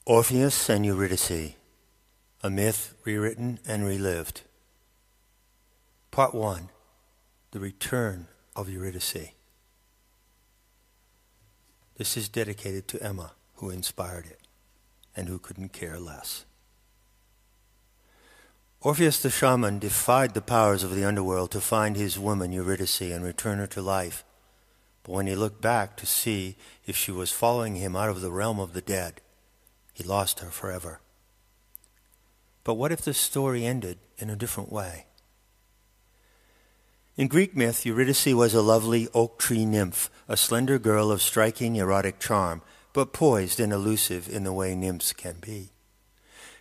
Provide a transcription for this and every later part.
Orpheus and Eurydice, a myth rewritten and relived. Part 1, The Return of Eurydice. This is dedicated to Emma, who inspired it, and who couldn't care less. Orpheus the shaman defied the powers of the underworld to find his woman Eurydice and return her to life. But when he looked back to see if she was following him out of the realm of the dead, he lost her forever. But what if the story ended in a different way? In Greek myth, Eurydice was a lovely oak tree nymph, a slender girl of striking erotic charm, but poised and elusive in the way nymphs can be.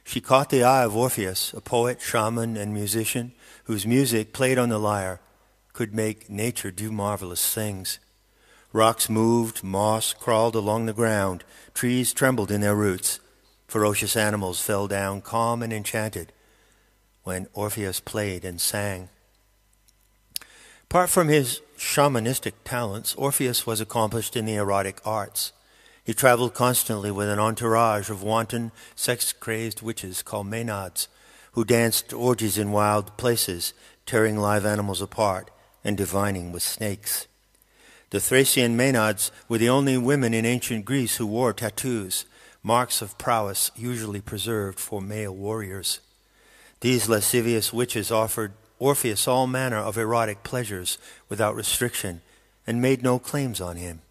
She caught the eye of Orpheus, a poet, shaman, and musician, whose music, played on the lyre, could make nature do marvelous things. Rocks moved, moss crawled along the ground, trees trembled in their roots. Ferocious animals fell down calm and enchanted when Orpheus played and sang. Apart from his shamanistic talents, Orpheus was accomplished in the erotic arts. He traveled constantly with an entourage of wanton, sex-crazed witches called Maenads, who danced orgies in wild places, tearing live animals apart and divining with snakes. The Thracian Maenads were the only women in ancient Greece who wore tattoos, marks of prowess usually preserved for male warriors. These lascivious witches offered Orpheus all manner of erotic pleasures without restriction and made no claims on him.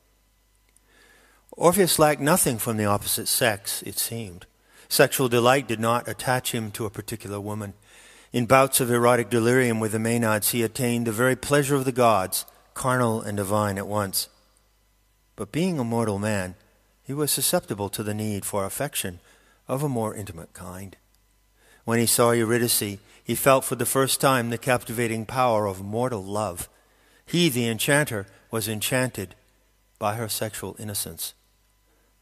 Orpheus lacked nothing from the opposite sex, it seemed. Sexual delight did not attach him to a particular woman. In bouts of erotic delirium with the Maenads, he attained the very pleasure of the gods, carnal and divine at once. But being a mortal man, he was susceptible to the need for affection of a more intimate kind. When he saw Eurydice, he felt for the first time the captivating power of mortal love. He, the enchanter, was enchanted by her sexual innocence.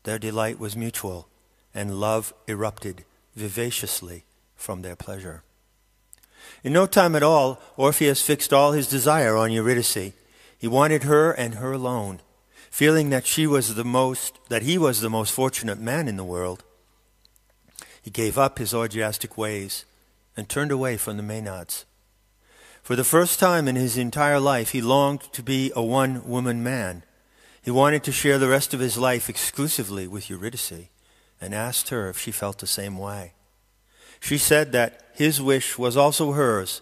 Their delight was mutual, and love erupted vivaciously from their pleasure. In no time at all, Orpheus fixed all his desire on Eurydice. He wanted her and her alone. Feeling that he was the most fortunate man in the world, he gave up his orgiastic ways and turned away from the Maenads. For the first time in his entire life, he longed to be a one-woman man. He wanted to share the rest of his life exclusively with Eurydice, and asked her if she felt the same way. She said that his wish was also hers,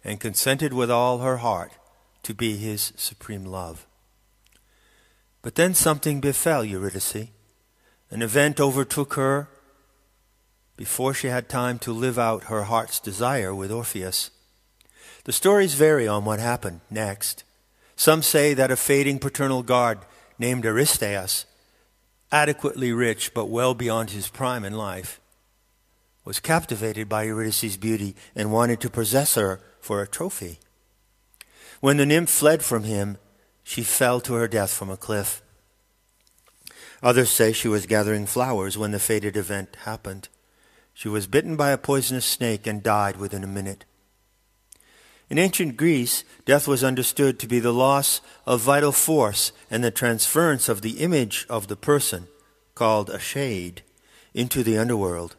and consented with all her heart to be his supreme love. But then something befell Eurydice. An event overtook her before she had time to live out her heart's desire with Orpheus. The stories vary on what happened next. Some say that a fading paternal guard named Eurystheus, adequately rich but well beyond his prime in life, was captivated by Eurydice's beauty and wanted to possess her for a trophy. When the nymph fled from him, she fell to her death from a cliff. Others say she was gathering flowers when the fated event happened. She was bitten by a poisonous snake and died within a minute. In ancient Greece, death was understood to be the loss of vital force and the transference of the image of the person, called a shade, into the underworld,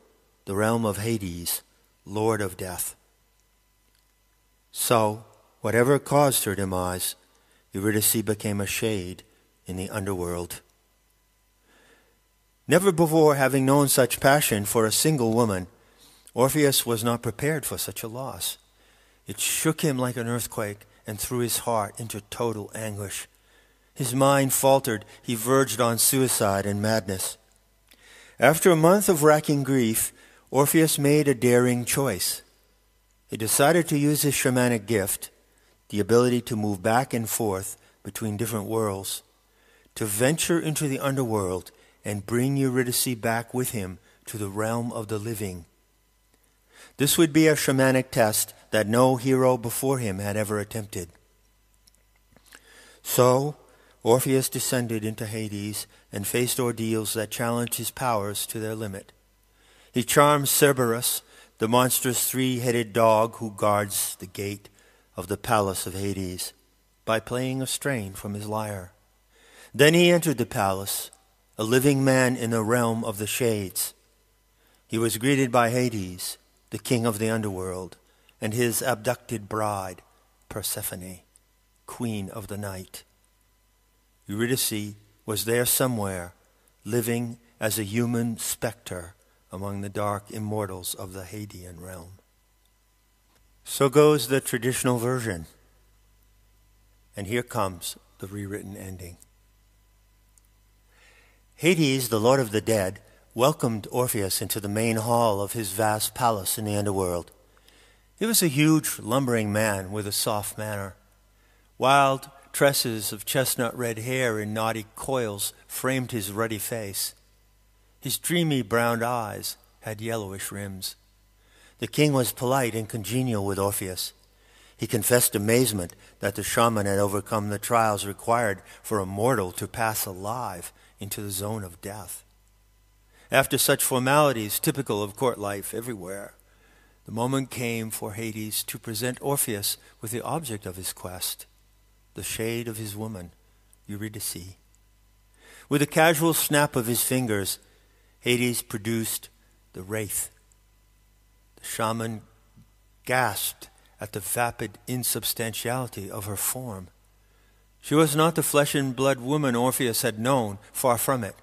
the realm of Hades, Lord of Death. So, whatever caused her demise, Eurydice became a shade in the underworld. Never before having known such passion for a single woman, Orpheus was not prepared for such a loss. It shook him like an earthquake and threw his heart into total anguish. His mind faltered. He verged on suicide and madness. After a month of racking grief, Orpheus made a daring choice. He decided to use his shamanic gift, the ability to move back and forth between different worlds, to venture into the underworld and bring Eurydice back with him to the realm of the living. This would be a shamanic test that no hero before him had ever attempted. So, Orpheus descended into Hades and faced ordeals that challenged his powers to their limit. He charmed Cerberus, the monstrous three-headed dog who guards the gate of the palace of Hades, by playing a strain from his lyre. Then he entered the palace, a living man in the realm of the shades. He was greeted by Hades, the king of the underworld, and his abducted bride, Persephone, queen of the night. Eurydice was there somewhere, living as a human specter among the dark immortals of the Hadean realm. So goes the traditional version. And here comes the rewritten ending. Hades, the lord of the dead, welcomed Orpheus into the main hall of his vast palace in the underworld. He was a huge, lumbering man with a soft manner. Wild tresses of chestnut-red hair in knotty coils framed his ruddy face. His dreamy brown eyes had yellowish rims. The king was polite and congenial with Orpheus. He confessed amazement that the shaman had overcome the trials required for a mortal to pass alive into the zone of death. After such formalities typical of court life everywhere, the moment came for Hades to present Orpheus with the object of his quest, the shade of his woman, Eurydice. With a casual snap of his fingers, Hades produced the wraith. The shaman gasped at the vapid insubstantiality of her form. She was not the flesh and blood woman Orpheus had known, far from it,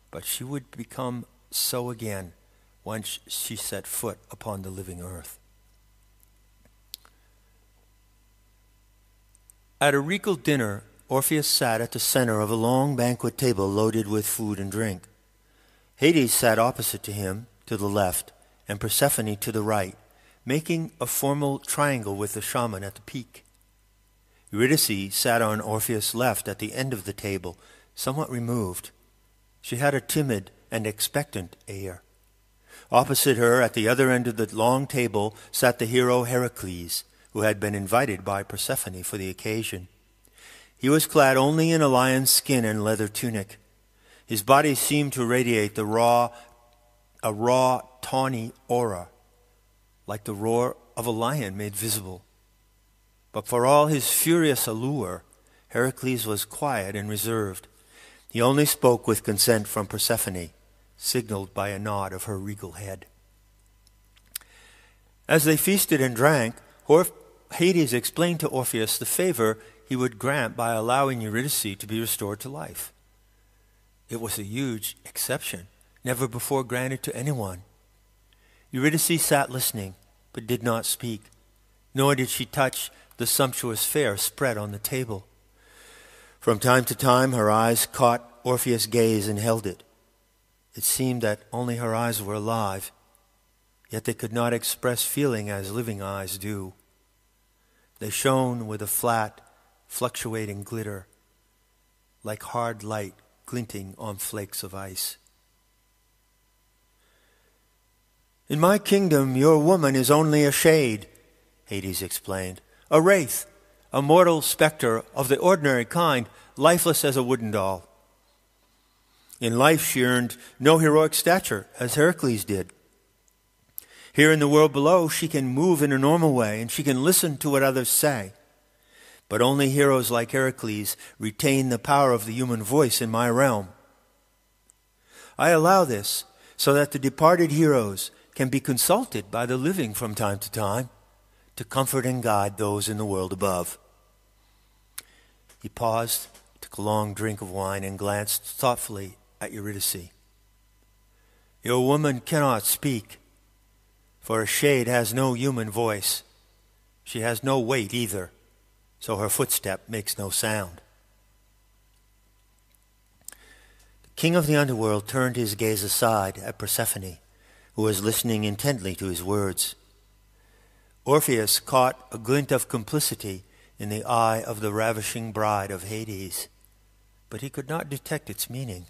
but she would become so again once she set foot upon the living earth. At a regal dinner, Orpheus sat at the center of a long banquet table loaded with food and drink. Hades sat opposite to him, to the left, and Persephone to the right, making a formal triangle with the shaman at the peak. Eurydice sat on Orpheus' left at the end of the table, somewhat removed. She had a timid and expectant air. Opposite her, at the other end of the long table, sat the hero Heracles, who had been invited by Persephone for the occasion. He was clad only in a lion's skin and leather tunic. His body seemed to radiate a raw, tawny aura, like the roar of a lion made visible. But for all his furious allure, Heracles was quiet and reserved. He only spoke with consent from Persephone, signaled by a nod of her regal head. As they feasted and drank, Hades explained to Orpheus the favor he would grant by allowing Eurydice to be restored to life. It was a huge exception, never before granted to anyone. Eurydice sat listening, but did not speak, nor did she touch the sumptuous fare spread on the table. From time to time, her eyes caught Orpheus' gaze and held it. It seemed that only her eyes were alive, yet they could not express feeling as living eyes do. They shone with a flat, fluctuating glitter, like hard light glinting on flakes of ice. "In my kingdom, your woman is only a shade," Hades explained. "A wraith, a mortal specter of the ordinary kind, lifeless as a wooden doll. In life she earned no heroic stature, as Heracles did. Here in the world below, she can move in a normal way, and she can listen to what others say. But only heroes like Heracles retain the power of the human voice in my realm. I allow this so that the departed heroes can be consulted by the living from time to comfort and guide those in the world above." He paused, took a long drink of wine, and glanced thoughtfully at Eurydice. "Your woman cannot speak, for a shade has no human voice. She has no weight either, so her footstep makes no sound." The king of the underworld turned his gaze aside at Persephone, who was listening intently to his words. Orpheus caught a glint of complicity in the eye of the ravishing bride of Hades, but he could not detect its meaning.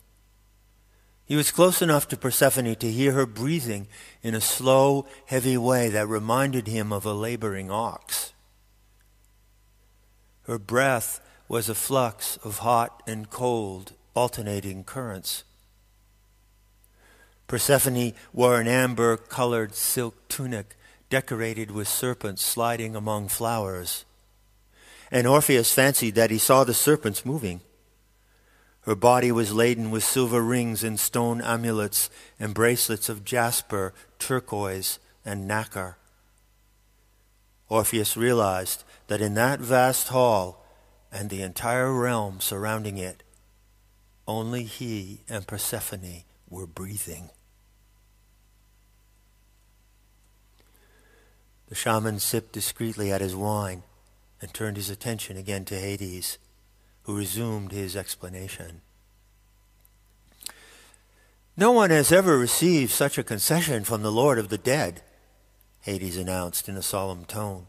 He was close enough to Persephone to hear her breathing in a slow, heavy way that reminded him of a laboring ox. Her breath was a flux of hot and cold, alternating currents. Persephone wore an amber-colored silk tunic decorated with serpents sliding among flowers, and Orpheus fancied that he saw the serpents moving. Her body was laden with silver rings and stone amulets and bracelets of jasper, turquoise, and nacre. Orpheus realized that in that vast hall and the entire realm surrounding it, only he and Persephone were breathing. The shaman sipped discreetly at his wine and turned his attention again to Hades, who resumed his explanation. "No one has ever received such a concession from the Lord of the Dead," Hades announced in a solemn tone.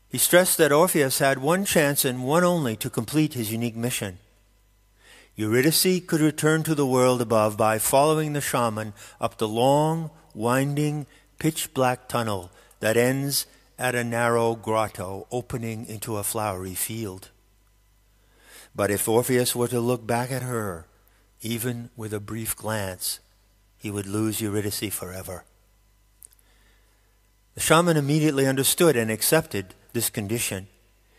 He stressed that Orpheus had one chance and one only to complete his unique mission. Eurydice could return to the world above by following the shaman up the long, winding, pitch-black tunnel that ends at a narrow grotto opening into a flowery field. But if Orpheus were to look back at her, even with a brief glance, he would lose Eurydice forever. The shaman immediately understood and accepted this condition.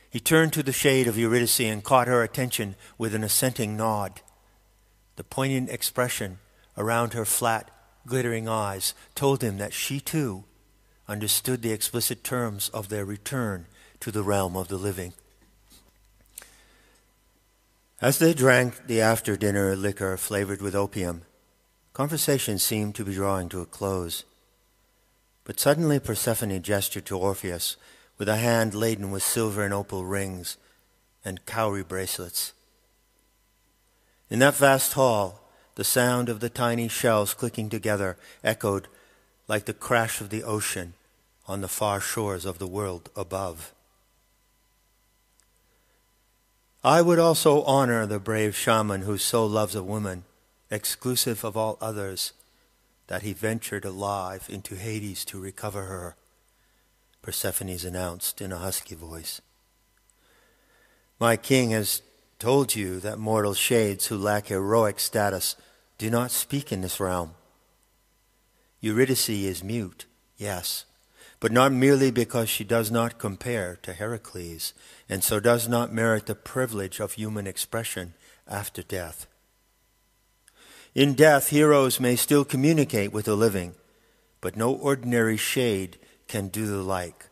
He turned to the shade of Eurydice and caught her attention with an assenting nod. The poignant expression around her flat, glittering eyes told him that she too understood the explicit terms of their return to the realm of the living. As they drank the after-dinner liquor flavored with opium, conversation seemed to be drawing to a close. But suddenly Persephone gestured to Orpheus with a hand laden with silver and opal rings and cowrie bracelets. In that vast hall, the sound of the tiny shells clicking together echoed like the crash of the ocean on the far shores of the world above. "I would also honor the brave shaman who so loves a woman, exclusive of all others, that he ventured alive into Hades to recover her," Persephone announced in a husky voice. "My king has told you that mortal shades who lack heroic status do not speak in this realm. Eurydice is mute, yes, but not merely because she does not compare to Heracles, and so does not merit the privilege of human expression after death. In death, heroes may still communicate with the living, but no ordinary shade can do the like,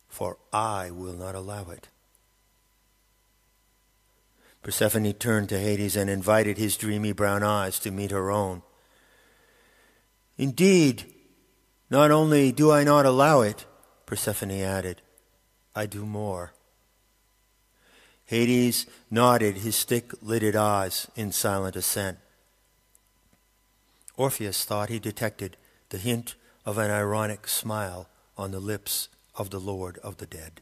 for I will not allow it." Persephone turned to Hades and invited his dreamy brown eyes to meet her own. "Indeed, not only do I not allow it," Persephone added, "I do more." Hades nodded his thick-lidded eyes in silent assent. Orpheus thought he detected the hint of an ironic smile on the lips of the Lord of the Dead.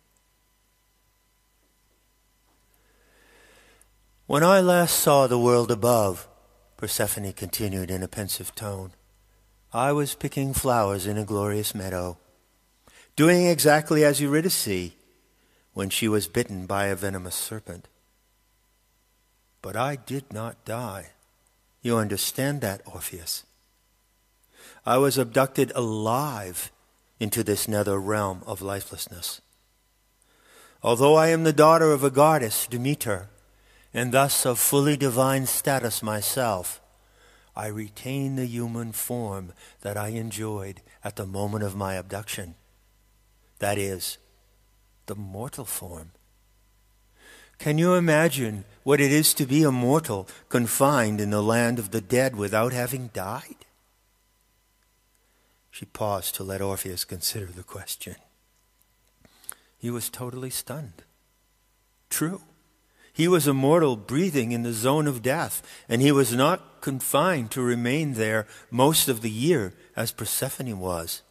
"When I last saw the world above," Persephone continued in a pensive tone, "I was picking flowers in a glorious meadow, doing exactly as Eurydice when she was bitten by a venomous serpent. But I did not die. You understand that, Orpheus? I was abducted alive into this nether realm of lifelessness. Although I am the daughter of a goddess, Demeter, and thus of fully divine status myself, I retain the human form that I enjoyed at the moment of my abduction. That is, the mortal form. Can you imagine what it is to be a mortal confined in the land of the dead without having died?" She paused to let Orpheus consider the question. He was totally stunned. True. He was a mortal breathing in the zone of death, and he was not confined to remain there most of the year as Persephone was.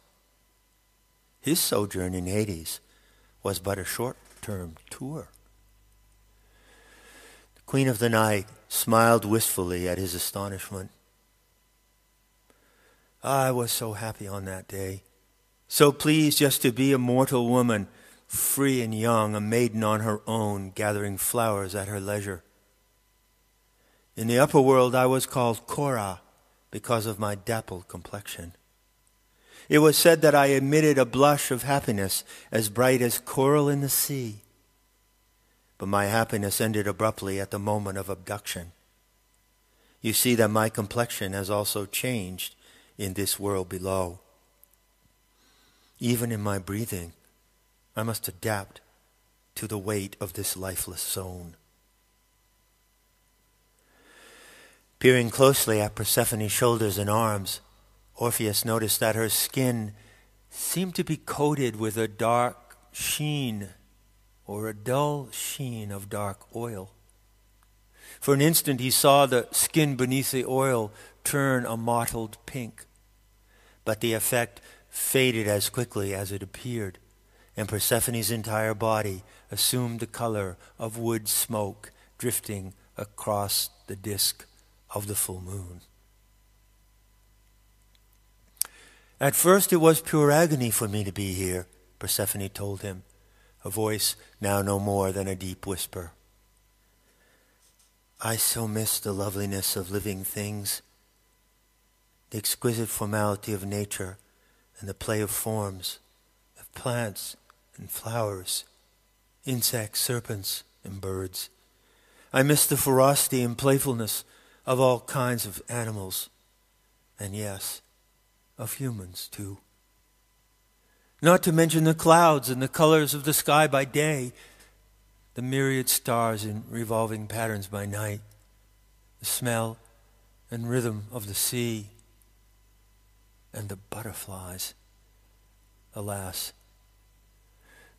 His sojourn in Hades was but a short-term tour. The Queen of the Night smiled wistfully at his astonishment. I was so happy on that day, so pleased just to be a mortal woman, free and young, a maiden on her own, gathering flowers at her leisure. In the upper world I was called Cora because of my dappled complexion. It was said that I emitted a blush of happiness as bright as coral in the sea. but my happiness ended abruptly at the moment of abduction. You see that my complexion has also changed in this world below. Even in my breathing, I must adapt to the weight of this lifeless zone. Peering closely at Persephone's shoulders and arms, Orpheus noticed that her skin seemed to be coated with a dark sheen, or a dull sheen of dark oil. For an instant he saw the skin beneath the oil turn a mottled pink, but the effect faded as quickly as it appeared, and Persephone's entire body assumed the color of wood smoke drifting across the disk of the full moon. At first it was pure agony for me to be here, Persephone told him, a voice now no more than a deep whisper. I so miss the loveliness of living things, the exquisite formality of nature and the play of forms, of plants and flowers, insects, serpents, and birds. I miss the ferocity and playfulness of all kinds of animals, and yes, of humans too. Not to mention the clouds and the colors of the sky by day, the myriad stars in revolving patterns by night, the smell and rhythm of the sea, and the butterflies. Alas,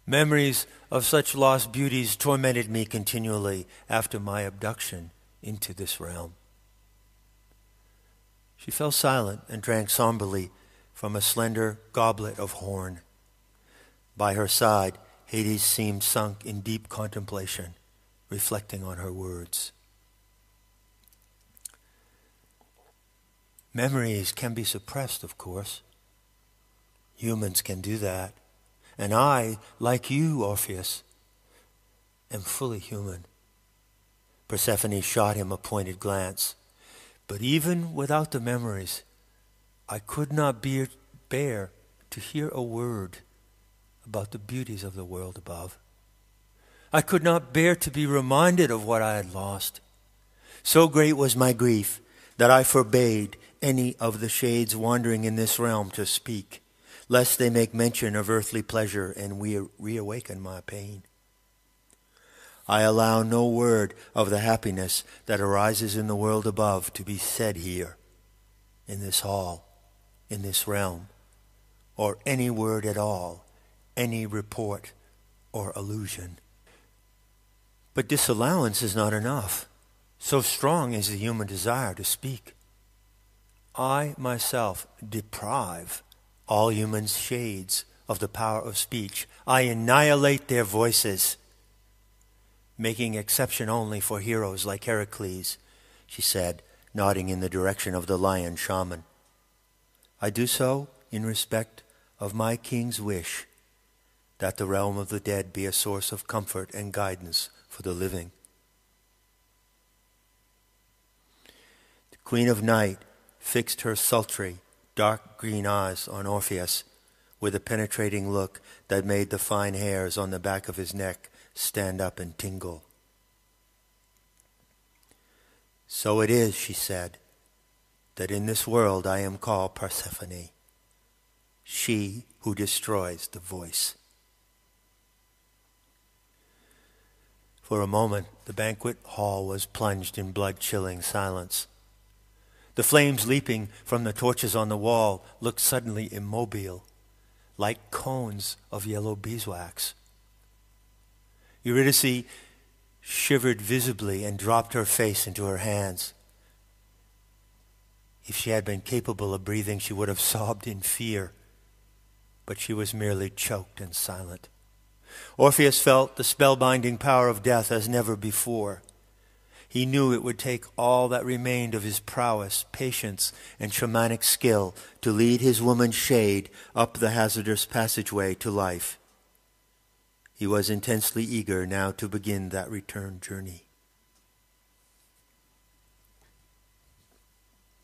memories of such lost beauties tormented me continually after my abduction into this realm. She fell silent and drank somberly from a slender goblet of horn. By her side, Hades seemed sunk in deep contemplation, reflecting on her words. Memories can be suppressed, of course. Humans can do that. And I, like you, Orpheus, am fully human. Persephone shot him a pointed glance. But even without the memories, I could not bear to hear a word about the beauties of the world above. I could not bear to be reminded of what I had lost. So great was my grief that I forbade any of the shades wandering in this realm to speak, lest they make mention of earthly pleasure and reawaken my pain. I allow no word of the happiness that arises in the world above to be said here, in this hall, in this realm, or any word at all, any report or allusion. But disallowance is not enough. So strong is the human desire to speak. I myself deprive all human shades of the power of speech. I annihilate their voices, making exception only for heroes like Heracles, she said, nodding in the direction of the lion shaman. I do so in respect of my king's wish that the realm of the dead be a source of comfort and guidance for the living. The Queen of Night fixed her sultry, dark green eyes on Orpheus with a penetrating look that made the fine hairs on the back of his neck stand up and tingle. So it is, she said, that in this world I am called Persephone, she who destroys the voice. For a moment, the banquet hall was plunged in blood-chilling silence. The flames leaping from the torches on the wall looked suddenly immobile, like cones of yellow beeswax. Eurydice shivered visibly and dropped her face into her hands. If she had been capable of breathing, she would have sobbed in fear, but she was merely choked and silent. Orpheus felt the spellbinding power of death as never before. He knew it would take all that remained of his prowess, patience, and shamanic skill to lead his woman's shade up the hazardous passageway to life. He was intensely eager now to begin that return journey.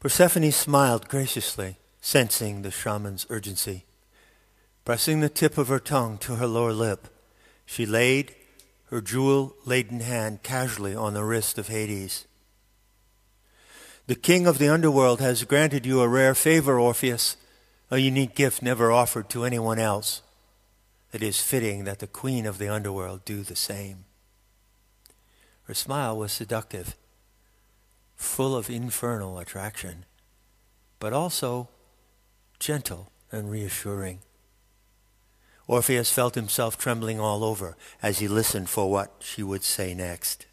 Persephone smiled graciously, sensing the shaman's urgency. Pressing the tip of her tongue to her lower lip, she laid her jewel-laden hand casually on the wrist of Hades. The king of the underworld has granted you a rare favor, Orpheus, a unique gift never offered to anyone else. It is fitting that the queen of the underworld do the same. Her smile was seductive, full of infernal attraction, but also gentle and reassuring. Orpheus felt himself trembling all over as he listened for what she would say next.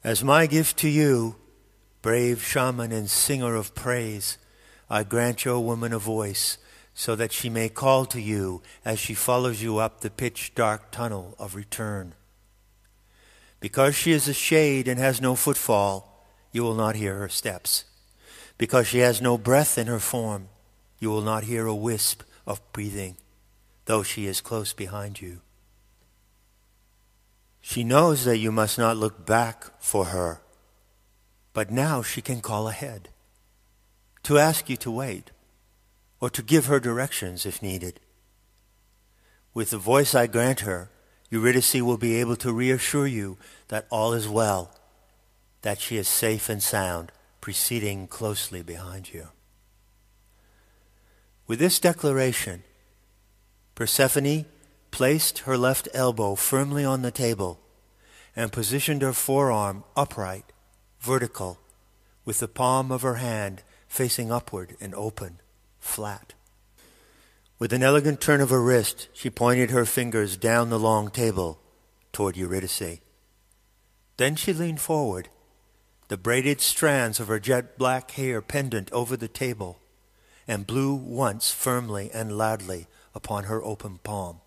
As my gift to you, brave shaman and singer of praise, I grant your woman a voice so that she may call to you as she follows you up the pitch-dark tunnel of return. Because she is a shade and has no footfall, you will not hear her steps. Because she has no breath in her form, you will not hear a wisp of breathing, though she is close behind you. She knows that you must not look back for her, but now she can call ahead, to ask you to wait, or to give her directions if needed. With the voice I grant her, Eurydice will be able to reassure you that all is well, that she is safe and sound, preceding closely behind you. With this declaration, Persephone placed her left elbow firmly on the table and positioned her forearm upright, vertical, with the palm of her hand facing upward and open, flat. With an elegant turn of her wrist, she pointed her fingers down the long table toward Eurydice. Then she leaned forward, the braided strands of her jet-black hair pendant over the table, and blew once firmly and loudly upon her open palm.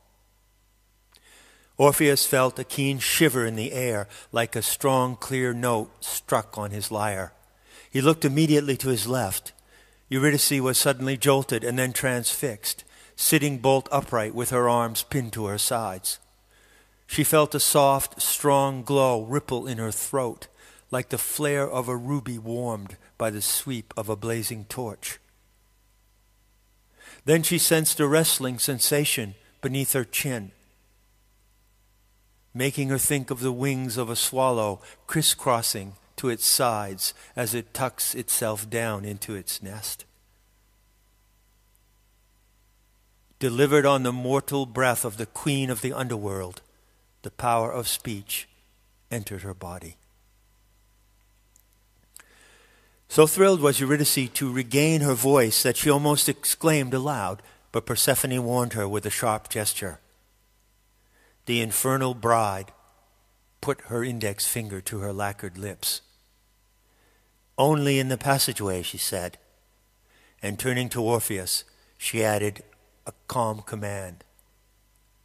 Orpheus felt a keen shiver in the air, like a strong, clear note struck on his lyre. He looked immediately to his left. Eurydice was suddenly jolted and then transfixed, sitting bolt upright with her arms pinned to her sides. She felt a soft, strong glow ripple in her throat, like the flare of a ruby warmed by the sweep of a blazing torch. Then she sensed a wrestling sensation beneath her chin, making her think of the wings of a swallow crisscrossing to its sides as it tucks itself down into its nest. Delivered on the mortal breath of the queen of the underworld, the power of speech entered her body. So thrilled was Eurydice to regain her voice that she almost exclaimed aloud, but Persephone warned her with a sharp gesture. The infernal bride put her index finger to her lacquered lips. Only in the passageway, she said, and turning to Orpheus, she added a calm command.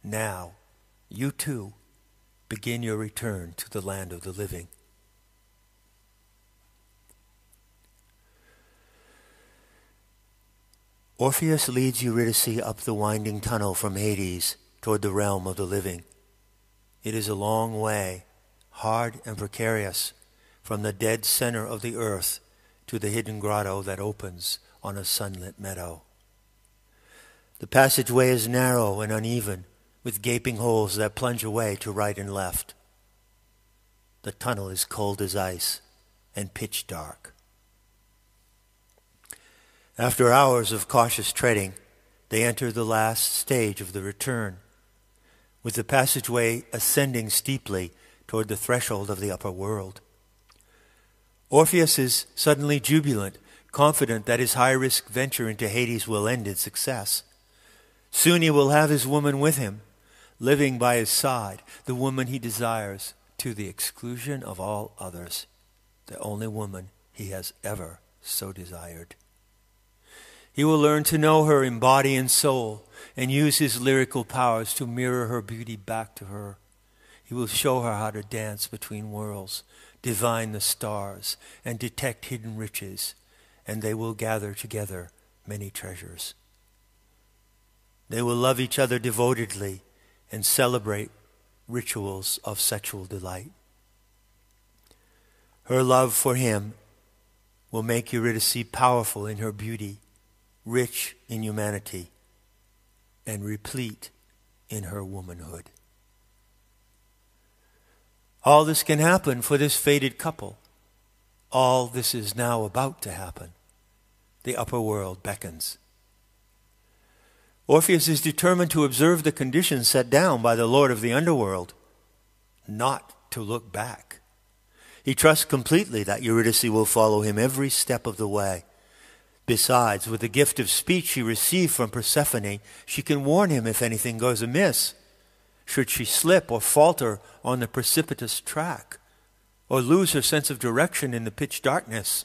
Now, you too, begin your return to the land of the living. Orpheus leads Eurydice up the winding tunnel from Hades toward the realm of the living. It is a long way, hard and precarious, from the dead center of the earth to the hidden grotto that opens on a sunlit meadow. The passageway is narrow and uneven, with gaping holes that plunge away to right and left. The tunnel is cold as ice and pitch dark. After hours of cautious treading, they enter the last stage of the return, with the passageway ascending steeply toward the threshold of the upper world. Orpheus is suddenly jubilant, confident that his high-risk venture into Hades will end in success. Soon he will have his woman with him, living by his side, the woman he desires, to the exclusion of all others, the only woman he has ever so desired. He will learn to know her in body and soul, and use his lyrical powers to mirror her beauty back to her. He will show her how to dance between worlds, divine the stars, and detect hidden riches, and they will gather together many treasures. They will love each other devotedly and celebrate rituals of sexual delight. Her love for him will make Eurydice powerful in her beauty, rich in humanity, and replete in her womanhood. All this can happen for this fated couple. All this is now about to happen. The upper world beckons. Orpheus is determined to observe the conditions set down by the Lord of the underworld, not to look back. He trusts completely that Eurydice will follow him every step of the way. Besides, with the gift of speech she received from Persephone, she can warn him if anything goes amiss. Should she slip or falter on the precipitous track, or lose her sense of direction in the pitch darkness.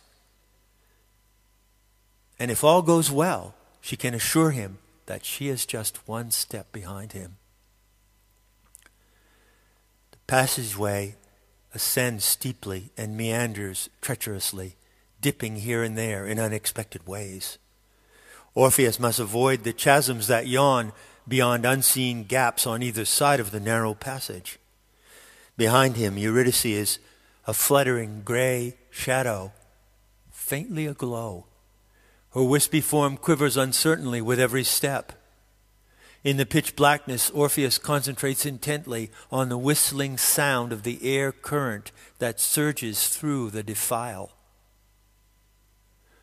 And if all goes well, she can assure him that she is just one step behind him. The passageway ascends steeply and meanders treacherously, dipping here and there in unexpected ways. Orpheus must avoid the chasms that yawn beyond unseen gaps on either side of the narrow passage. Behind him, Eurydice is a fluttering gray shadow, faintly aglow. Her wispy form quivers uncertainly with every step. In the pitch blackness, Orpheus concentrates intently on the whistling sound of the air current that surges through the defile.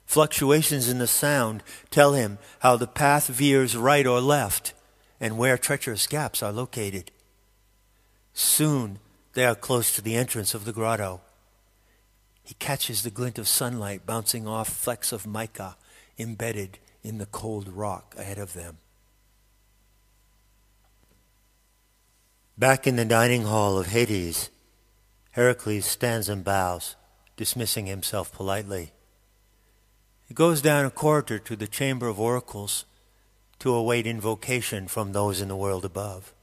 Fluctuations in the sound tell him how the path veers right or left and where treacherous gaps are located. Soon they are close to the entrance of the grotto. He catches the glint of sunlight bouncing off flecks of mica embedded in the cold rock ahead of them. Back in the dining hall of Hades, Heracles stands and bows, dismissing himself politely. He goes down a corridor to the chamber of oracles to await invocation from those in the world above.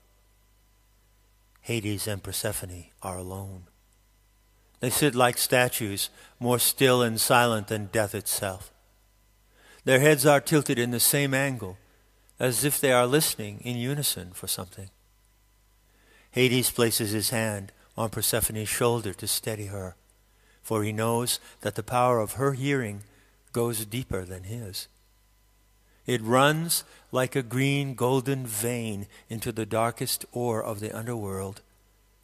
Hades and Persephone are alone. They sit like statues, more still and silent than death itself. Their heads are tilted in the same angle, as if they are listening in unison for something. Hades places his hand on Persephone's shoulder to steady her, for he knows that the power of her hearing goes deeper than his. It runs like a green golden vein into the darkest ore of the underworld,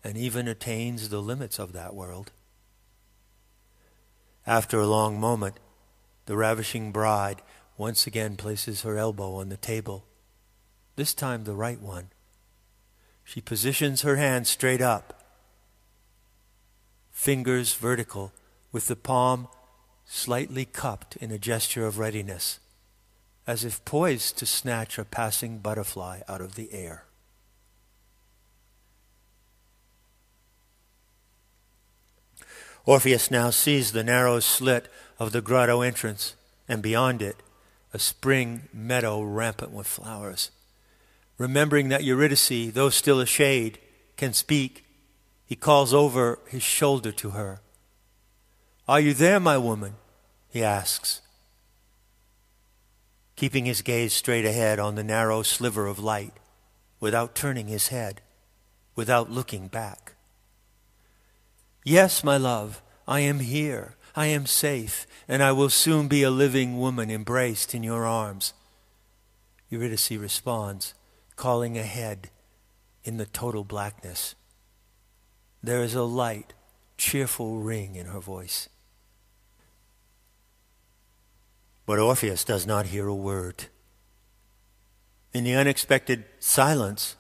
and even attains the limits of that world. After a long moment, the ravishing bride once again places her elbow on the table, this time the right one. She positions her hand straight up, fingers vertical, with the palm slightly cupped in a gesture of readiness, as if poised to snatch a passing butterfly out of the air. Orpheus now sees the narrow slit of the grotto entrance, and beyond it, a spring meadow rampant with flowers. Remembering that Eurydice, though still a shade, can speak, he calls over his shoulder to her. "Are you there, my woman?" he asks, keeping his gaze straight ahead on the narrow sliver of light, without turning his head, without looking back. "Yes, my love, I am here. I am safe, and I will soon be a living woman embraced in your arms." Eurydice responds, calling ahead in the total blackness. There is a light, cheerful ring in her voice. But Orpheus does not hear a word. In the unexpected silence,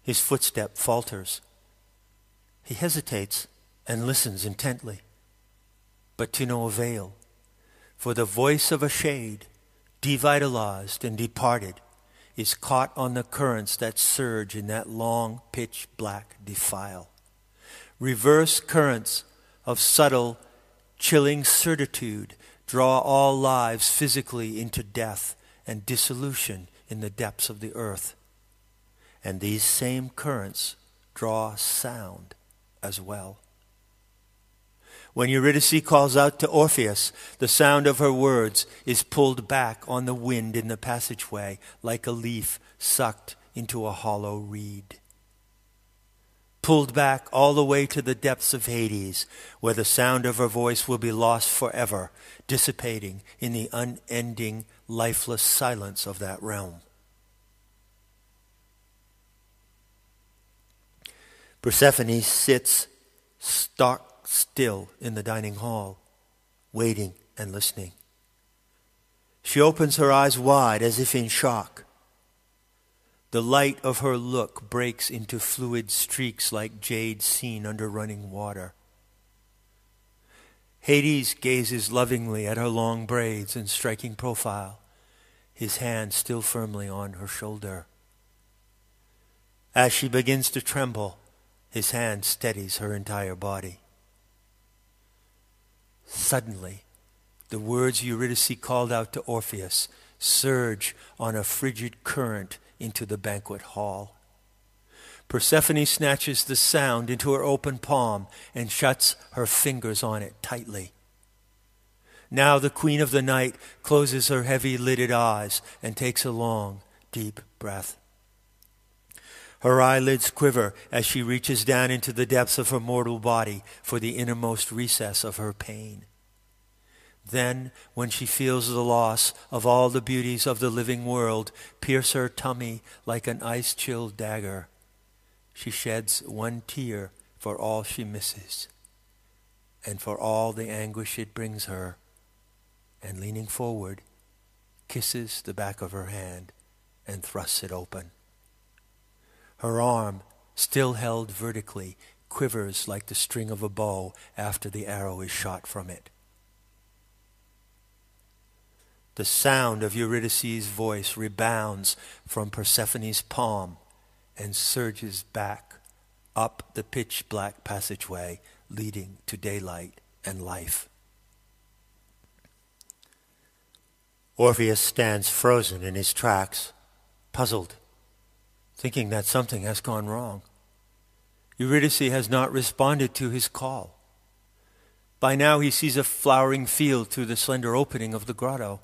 his footstep falters. He hesitates and listens intently, but to no avail, for the voice of a shade, devitalized and departed, is caught on the currents that surge in that long pitch-black defile. Reverse currents of subtle, chilling certitude draw all lives physically into death and dissolution in the depths of the earth. And these same currents draw sound as well. When Eurydice calls out to Orpheus, the sound of her words is pulled back on the wind in the passageway like a leaf sucked into a hollow reed. Pulled back all the way to the depths of Hades, where the sound of her voice will be lost forever, dissipating in the unending, lifeless silence of that realm. Persephone sits stock still in the dining hall, waiting and listening. She opens her eyes wide as if in shock. The light of her look breaks into fluid streaks like jade seen under running water. Hades gazes lovingly at her long braids and striking profile, his hand still firmly on her shoulder. As she begins to tremble, his hand steadies her entire body. Suddenly, the words Eurydice called out to Orpheus surge on a frigid current into the banquet hall. Persephone snatches the sound into her open palm and shuts her fingers on it tightly. Now the queen of the night closes her heavy-lidded eyes and takes a long, deep breath. Her eyelids quiver as she reaches down into the depths of her mortal body for the innermost recess of her pain. Then, when she feels the loss of all the beauties of the living world pierce her tummy like an ice-chilled dagger, she sheds one tear for all she misses and for all the anguish it brings her, and leaning forward, kisses the back of her hand and thrusts it open. Her arm, still held vertically, quivers like the string of a bow after the arrow is shot from it. The sound of Eurydice's voice rebounds from Persephone's palm and surges back up the pitch-black passageway leading to daylight and life. Orpheus stands frozen in his tracks, puzzled, thinking that something has gone wrong. Eurydice has not responded to his call. By now he sees a flowering field through the slender opening of the grotto.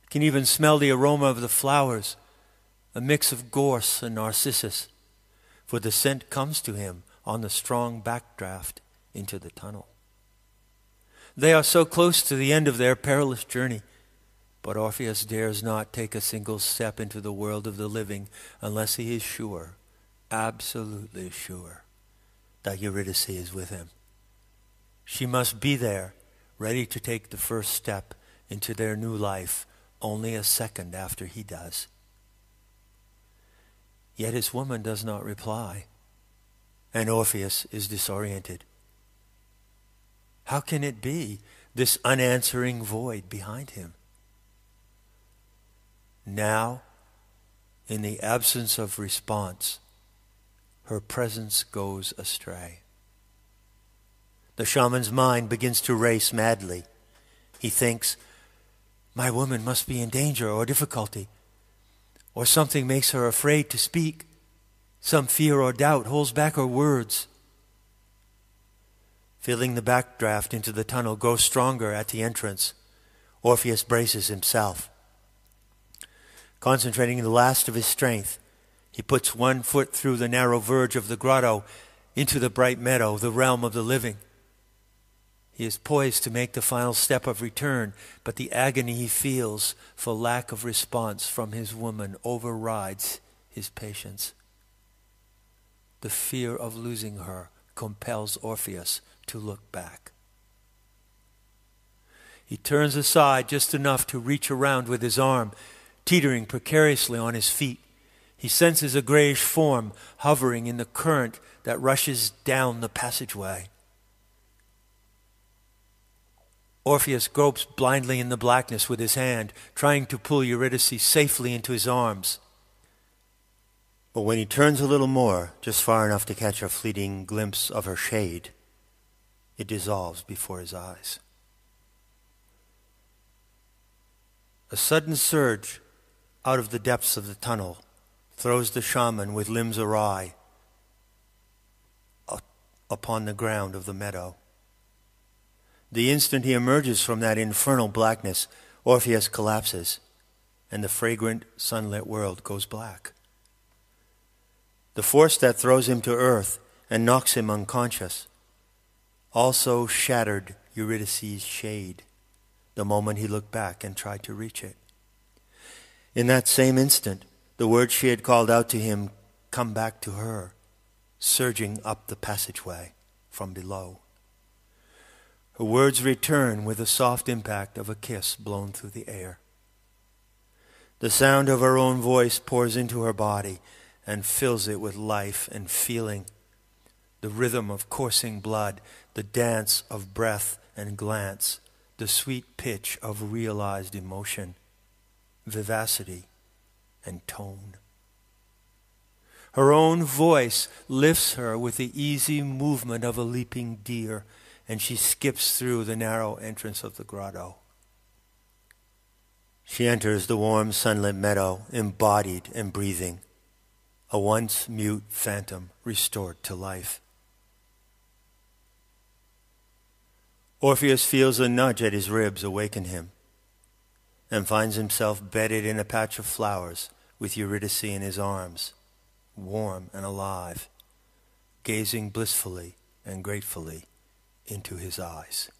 He can even smell the aroma of the flowers, a mix of gorse and narcissus, for the scent comes to him on the strong backdraft into the tunnel. They are so close to the end of their perilous journey, but Orpheus dares not take a single step into the world of the living unless he is sure, absolutely sure, that Eurydice is with him. She must be there, ready to take the first step into their new life only a second after he does. Yet his woman does not reply, and Orpheus is disoriented. How can it be, this unanswering void behind him? Now, in the absence of response, her presence goes astray. The shaman's mind begins to race madly. He thinks, my woman must be in danger or difficulty, or something makes her afraid to speak. Some fear or doubt holds back her words. Feeling the backdraft into the tunnel grow stronger at the entrance, Orpheus braces himself. Concentrating the last of his strength, he puts one foot through the narrow verge of the grotto into the bright meadow, the realm of the living. He is poised to make the final step of return, but the agony he feels for lack of response from his woman overrides his patience. The fear of losing her compels Orpheus to look back. He turns aside just enough to reach around with his arm, teetering precariously on his feet. He senses a grayish form hovering in the current that rushes down the passageway. Orpheus gropes blindly in the blackness with his hand, trying to pull Eurydice safely into his arms. But when he turns a little more, just far enough to catch a fleeting glimpse of her shade, it dissolves before his eyes. A sudden surge out of the depths of the tunnel throws the shaman with limbs awry upon the ground of the meadow. The instant he emerges from that infernal blackness, Orpheus collapses, and the fragrant, sunlit world goes black. The force that throws him to earth and knocks him unconscious also shattered Eurydice's shade the moment he looked back and tried to reach it. In that same instant, the words she had called out to him come back to her, surging up the passageway, from below. Her words return with the soft impact of a kiss blown through the air. The sound of her own voice pours into her body and fills it with life and feeling. The rhythm of coursing blood, the dance of breath and glance, the sweet pitch of realized emotion, vivacity and tone. Her own voice lifts her with the easy movement of a leaping deer, and she skips through the narrow entrance of the grotto. She enters the warm sunlit meadow, embodied and breathing, a once mute phantom restored to life. Orpheus feels a nudge at his ribs awaken him, and finds himself bedded in a patch of flowers with Eurydice in his arms, warm and alive, gazing blissfully and gratefully into his eyes.